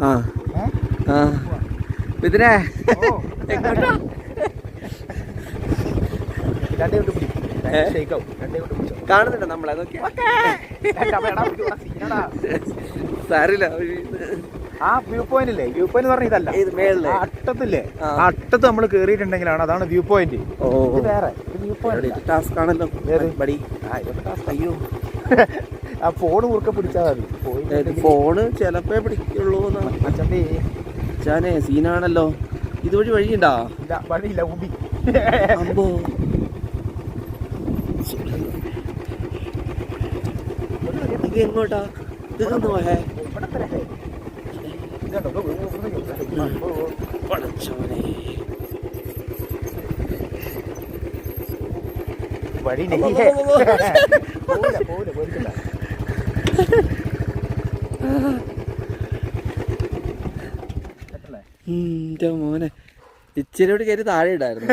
ആ ആ ഇതിനെ കാണുന്നുണ്ടോ നമ്മളെ സാരില്ല. ആ വ്യൂ പോയിന്റ് ഇല്ലേ, വ്യൂ പോയിന്റ് പറഞ്ഞ ഇതല്ല, അട്ടത്തില്ലേ, അട്ടത്ത് നമ്മൾ കേറിയിട്ടുണ്ടെങ്കിലാണ് അതാണ് വ്യൂ പോയിന്റ്. വേറെ വ്യൂ പോയിന്റ് ടാസ്ക് ആണല്ലോ. അയ്യോ ആ ഫോണ് മുറുക്കെ പിടിച്ചാൽ മതി. ഫോണ് ചിലപ്പോ പിടിക്കുള്ളൂ. അച്ഛനെ സീനാണല്ലോ. ഇതുവഴി വഴിയുണ്ടാ? വഴിയില്ല, ഉബി. അമ്പോ ഇത് എങ്ങോട്ടാ? ഇതൊന്ന് പോയേ പടച്ചോനെ. വഴി മോനെ ഇച്ചിരിയോട് കയറി താഴെ ഇടായിരുന്നു.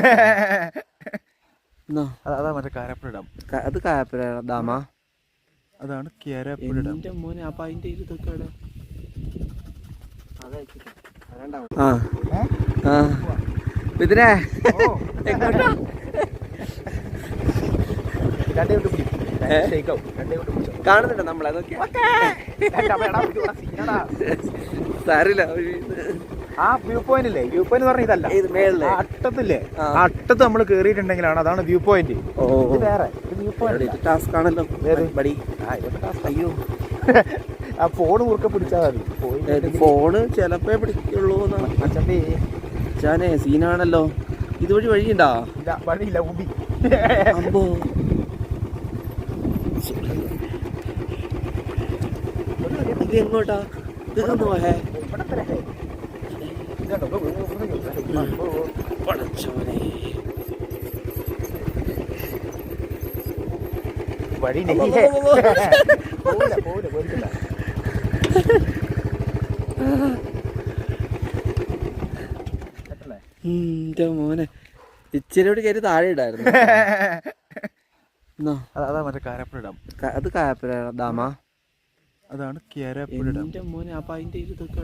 അതാ മറ്റേ കാരാപ്പുഴ ഡാം. അത് കാരാപ്പുഴ ഡാമാ? അതാണ് കാരാപ്പുഴ ഡാം. എന്റെ മോനെ. അപ്പൊ അതിന്റെ ഇതൊക്കെ ഇതിനെ കാണുന്നുണ്ടോ നമ്മളെ സാരില്ല. ആ വ്യൂ പോയിന്റ് ഇല്ലേ, വ്യൂ പോയിന്റ് പറഞ്ഞ ഇതല്ല, അട്ടത്തില്ലേ, അട്ടത്ത് നമ്മൾ കേറിയിട്ടുണ്ടെങ്കിലാണ് അതാണ് വ്യൂ പോയിന്റ്. വേറെ വ്യൂ പോയിന്റ് ടാസ്ക് ആണല്ലോ. അയ്യോ ആ ഫോണ് മുറുക്കെ പിടിച്ചാൽ മതി. ഫോണ് ചിലപ്പോ പിടിക്കുള്ളൂ. അച്ഛനെ സീനാണല്ലോ. ഇതുവഴി വഴിയുണ്ടാ? വഴിയില്ല, ഉബി. അമ്പോ ഇത് എങ്ങോട്ടാ? ഇതൊന്ന് പോയേ പടച്ചോനെ. വഴി മോനെ ഇച്ചിരിയോട് കയറി താഴെ ഇടായിരുന്നു. അതാ മറ്റേ കാരാപ്പുഴ ഡാം. അത് കാരാപ്പുഴ ഡാമാ? അതാണ് കാരാപ്പുഴ ഡാം. എന്റെ മോനെ. അപ്പൊ അതിന്റെ ഇതൊക്കെ